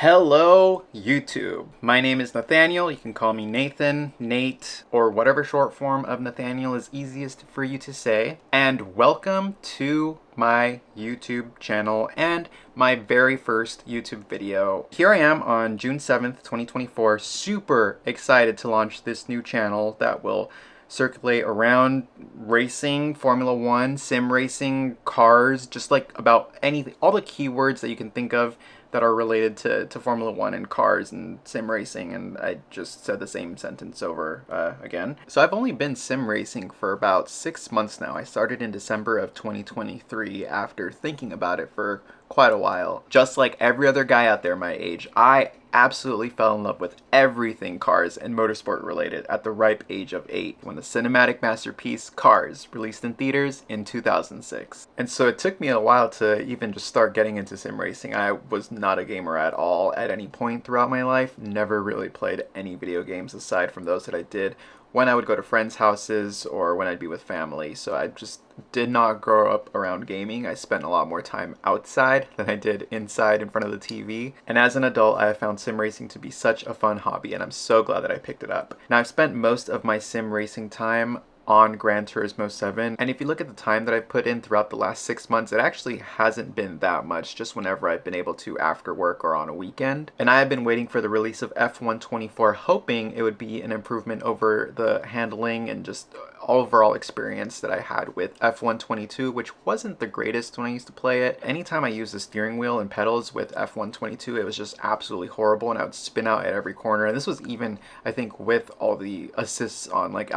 Hello, YouTube. My name is Nathaniel. You can call me Nathan, Nate, or whatever short form of Nathaniel is easiest for you to say. And welcome to my YouTube channel and my very first YouTube video. Here I am on June 7th, 2024, super excited to launch this new channel that will circulate around racing, Formula One, sim racing, cars, just like about anything, all the keywords that you can think of that are related to Formula One and cars and sim racing, and I just said the same sentence over again. So I've only been sim racing for about 6 months now. I started in December of 2023 after thinking about it for quite a while. Just like every other guy out there my age, I absolutely fell in love with everything cars and motorsport related at the ripe age of 8 when the cinematic masterpiece Cars released in theaters in 2006. And so it took me a while to even just start getting into sim racing. I was not a gamer at all at any point throughout my life, never really played any video games aside from those that I did when I would go to friends' houses or when I'd be with family. So I just did not grow up around gaming. I spent a lot more time outside than I did inside in front of the TV. And as an adult, I have found sim racing to be such a fun hobby, and I'm so glad that I picked it up. Now, I've spent most of my sim racing time on Gran Turismo 7, and if you look at the time that I've put in throughout the last 6 months, it actually hasn't been that much, just whenever I've been able to after work or on a weekend. And I have been waiting for the release of F124, hoping it would be an improvement over the handling and just overall experience that I had with F122, which wasn't the greatest when I used to play it. Anytime I used the steering wheel and pedals with F122, it was just absolutely horrible, and I would spin out at every corner. And this was even, I think, with all the assists on. Like,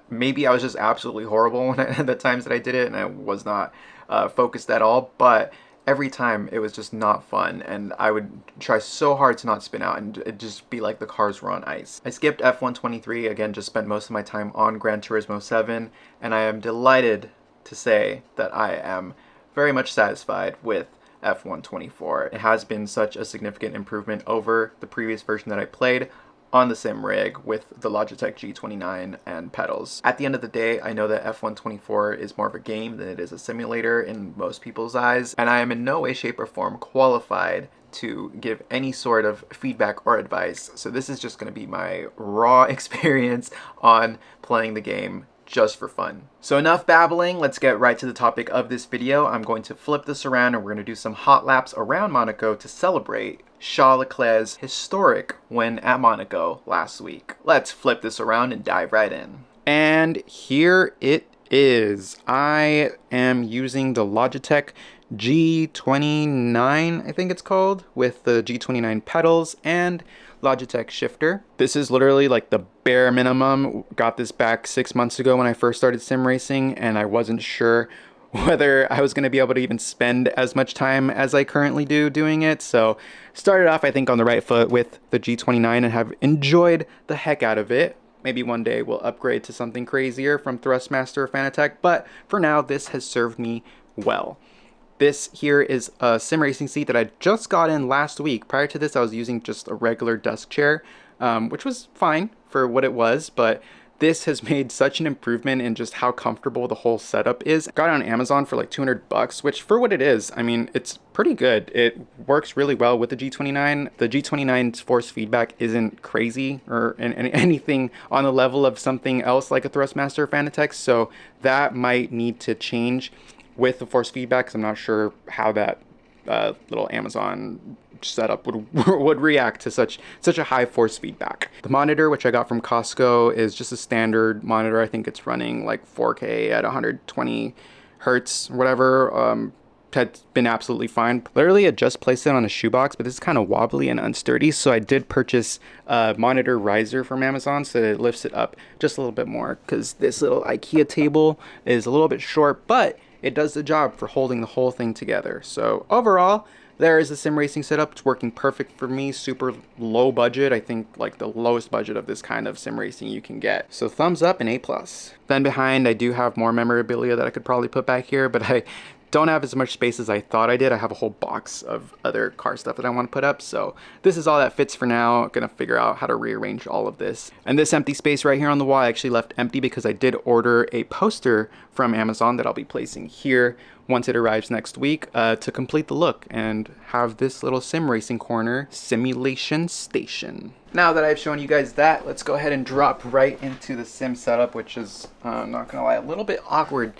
maybe I was just absolutely horrible when the times that I did it, and I was not focused at all, but every time it was just not fun, and I would try so hard to not spin out, and it'd just be like the cars were on ice. I skipped F123, again, just spent most of my time on Gran Turismo 7, and I am delighted to say that I am very much satisfied with F124. It has been such a significant improvement over the previous version that I played on the sim rig with the Logitech G29 and pedals. At the end of the day, I know that F124 is more of a game than it is a simulator in most people's eyes, and I am in no way, shape, or form qualified to give any sort of feedback or advice. So this is just going to be my raw experience on playing the game just for fun. So enough babbling, let's get right to the topic of this video. I'm going to flip this around and we're going to do some hot laps around Monaco to celebrate Charles Leclerc's historic win at Monaco last week. Let's flip this around and dive right in. And here it is. I am using the Logitech G29, I think it's called, with the G29 pedals and Logitech shifter. This is literally like the bare minimum. Got this back 6 months ago when I first started sim racing, and I wasn't sure whether I was going to be able to even spend as much time as I currently do doing it. So started off, I think, on the right foot with the G29 and have enjoyed the heck out of it. Maybe one day we'll upgrade to something crazier from Thrustmaster or Fanatec, but for now this has served me well. This here is a sim racing seat that I just got in last week. Prior to this, I was using just a regular desk chair, which was fine for what it was, but this has made such an improvement in just how comfortable the whole setup is. Got it on Amazon for like $200, which for what it is, I mean, it's pretty good. It works really well with the G29. The G29's force feedback isn't crazy or anything on the level of something else like a Thrustmaster or Fanatec, so that might need to change with the force feedback, because I'm not sure how that little Amazon setup would react to such a high force feedback. The monitor, which I got from Costco, is just a standard monitor. I think it's running like 4K at 120 hertz or whatever. Has been absolutely fine. Literally, I just placed it on a shoebox, but this is kind of wobbly and unsturdy, so I did purchase a monitor riser from Amazon so that it lifts it up just a little bit more, because this little IKEA table is a little bit short, but it does the job for holding the whole thing together. So overall, there is the sim racing setup. It's working perfect for me. Super low budget. I think like the lowest budget of this kind of sim racing you can get. So thumbs up and A+. Then behind, I do have more memorabilia that I could probably put back here, but I don't have as much space as I thought I did. I have a whole box of other car stuff that I want to put up, so this is all that fits for now. I'm gonna figure out how to rearrange all of this. And this empty space right here on the wall I actually left empty because I did order a poster from Amazon that I'll be placing here once it arrives next week to complete the look and have this little sim racing corner simulation station. Now that I've shown you guys that, let's go ahead and drop right into the sim setup, which is, not gonna lie, a little bit awkward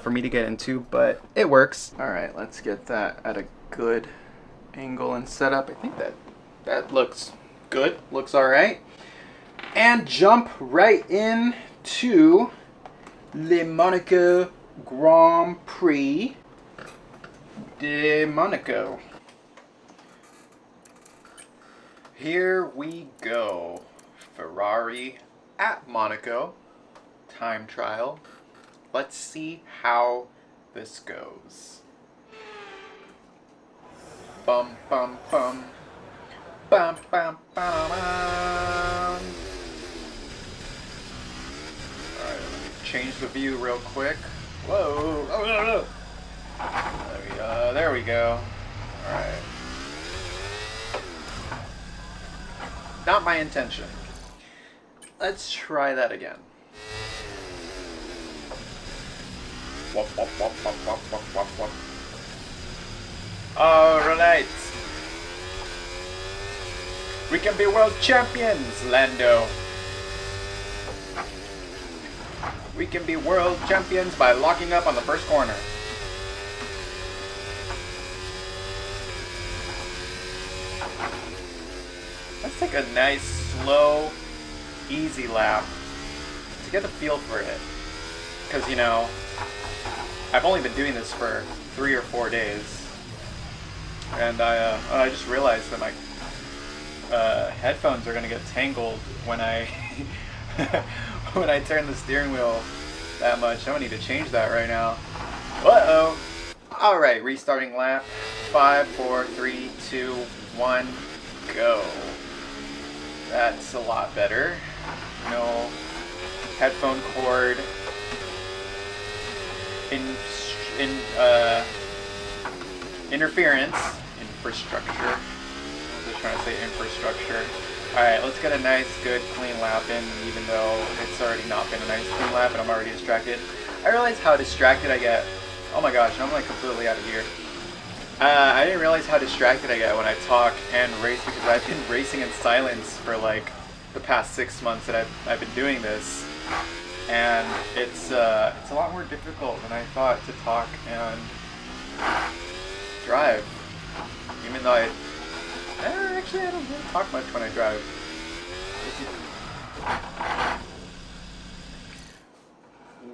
for me to get into, but it works. All right, let's get that at a good angle and setup. I think that looks good, looks all right. And jump right into Le Monaco Grand Prix de Monaco. Here we go. Ferrari at Monaco, time trial. Let's see how this goes. Bum bum bum. Bum bum bum. Alright, let me change the view real quick. Whoa! Oh, no, no. There we go. Alright. Not my intention. Let's try that again. Wop, wop, wop, wop, wop, wop, wop, wop. Alright. We can be world champions, Lando. We can be world champions by locking up on the first corner. Let's take a nice, slow, easy lap to get the feel for it. Because, you know, I've only been doing this for 3 or 4 days, and I just realized that my headphones are gonna get tangled when I when I turn the steering wheel that much. I'm gonna need to change that right now. Uh-oh. All right, restarting lap. 5, 4, 3, 2, 1, go. That's a lot better. No headphone cord. Interference, infrastructure. I was just trying to say infrastructure. Alright, let's get a nice, good, clean lap in, even though it's already not been a nice, clean lap and I'm already distracted. I realize how distracted I get. Oh my gosh, I'm like completely out of gear. I didn't realize how distracted I get when I talk and race because I've been racing in silence for like the past 6 months that I've been doing this. And it's a lot more difficult than I thought to talk and drive. Even though actually I don't really talk much when I drive.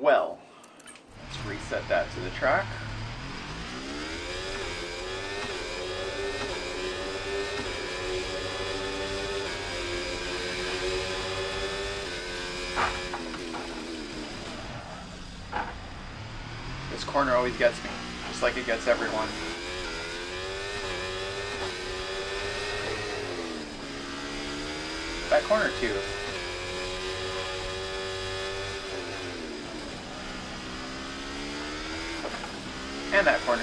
Well, let's reset that to the track. This corner always gets me, just like it gets everyone. That corner too. And that corner.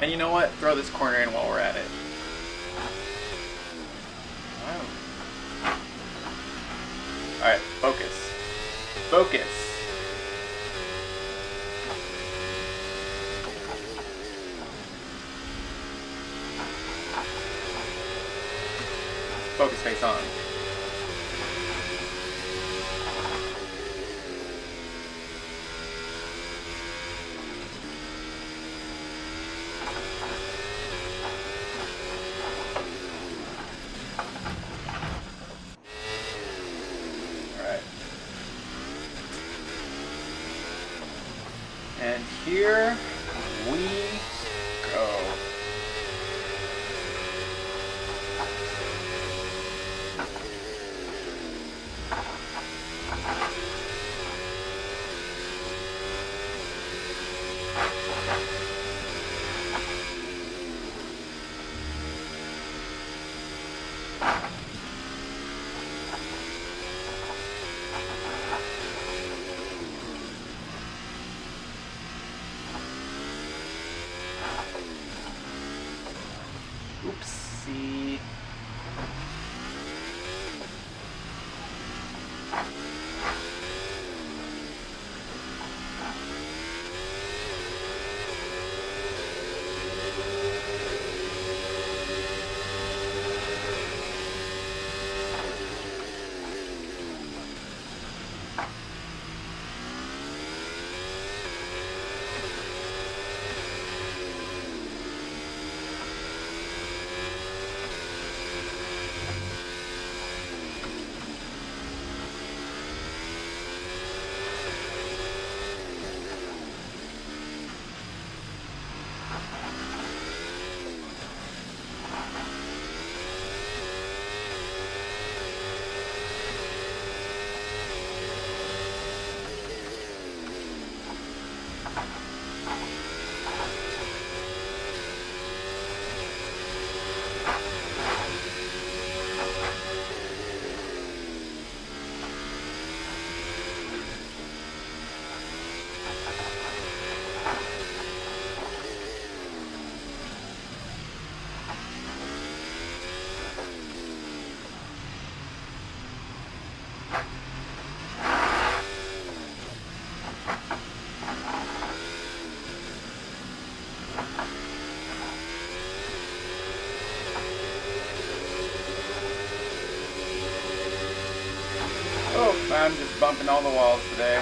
And you know what? Throw this corner in while we're at it. Wow. Alright, focus. Focus. Focus face on. Alright. And here we go. see. Oh, I'm just bumping all the walls today.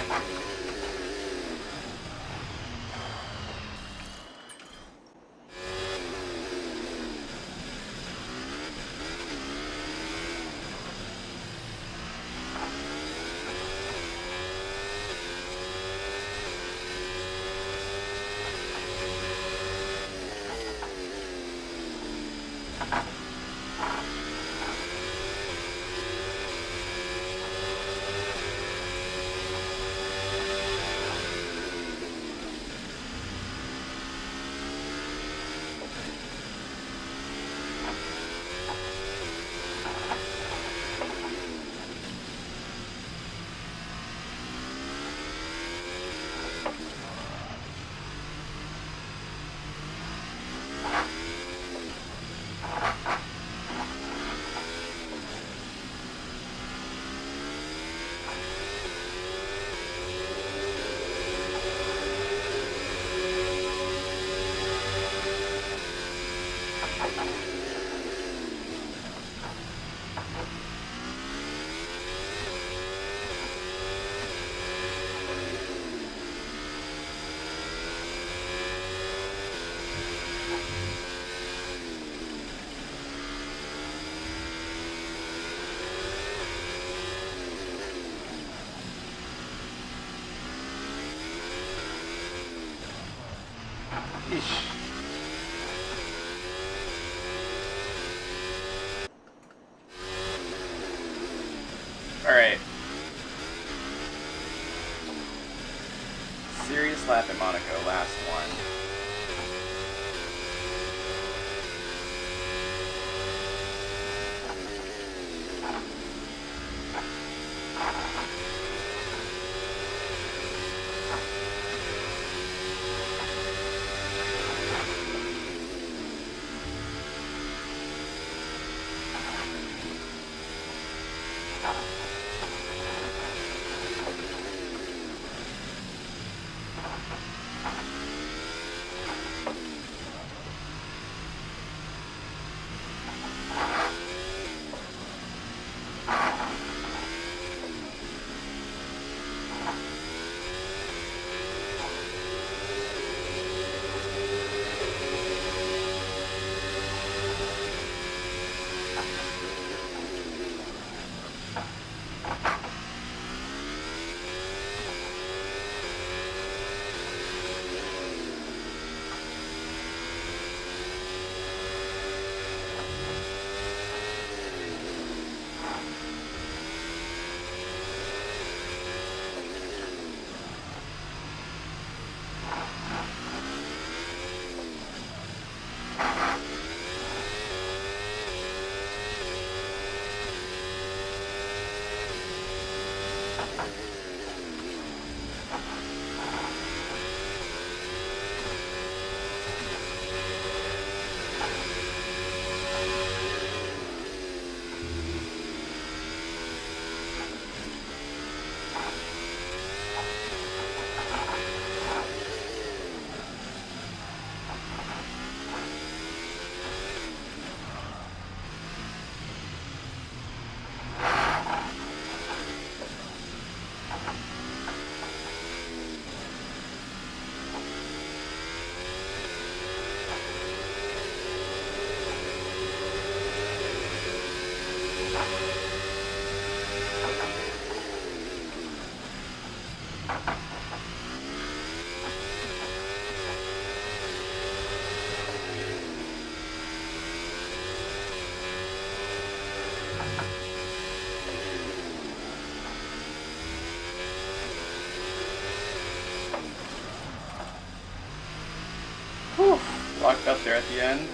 there at the end.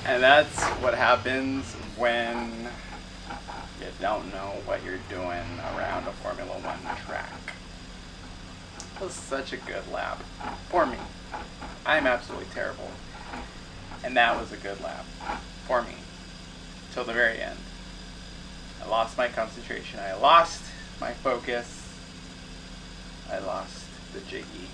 And that's what happens when you don't know what you're doing around a Formula One track. It was such a good lap for me. I'm absolutely terrible. And that was a good lap for me till the very end. I lost my concentration. I lost my focus. I lost the jiggy.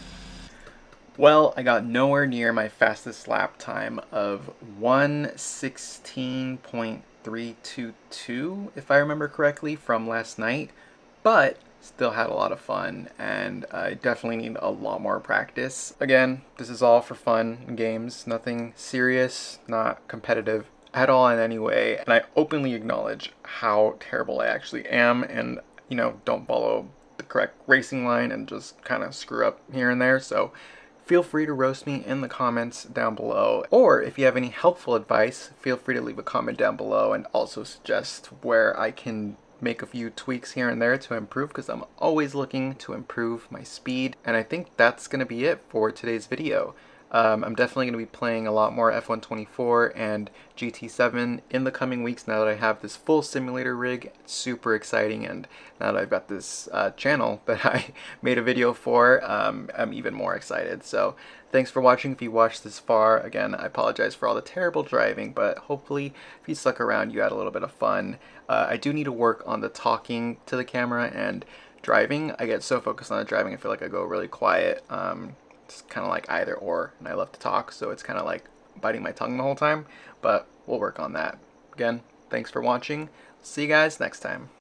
Well, I got nowhere near my fastest lap time of 1:16.322, if I remember correctly, from last night, but still had a lot of fun, and I definitely need a lot more practice. Again, this is all for fun and games, nothing serious, not competitive at all in any way, and I openly acknowledge how terrible I actually am, and, you know, don't follow the correct racing line and just kind of screw up here and there, so feel free to roast me in the comments down below. Or if you have any helpful advice, feel free to leave a comment down below and also suggest where I can make a few tweaks here and there to improve, because I'm always looking to improve my speed. And I think that's going to be it for today's video. I'm definitely going to be playing a lot more F124 and GT7 in the coming weeks now that I have this full simulator rig. It's super exciting, and now that I've got this channel that I made a video for, I'm even more excited. So thanks for watching. If you watched this far, again, I apologize for all the terrible driving, but hopefully if you stuck around, you had a little bit of fun. I do need to work on the talking to the camera and driving. I get so focused on the driving, I feel like I go really quiet. It's kind of like either or, and I love to talk, so it's kind of like biting my tongue the whole time, but we'll work on that. Again, thanks for watching. See you guys next time.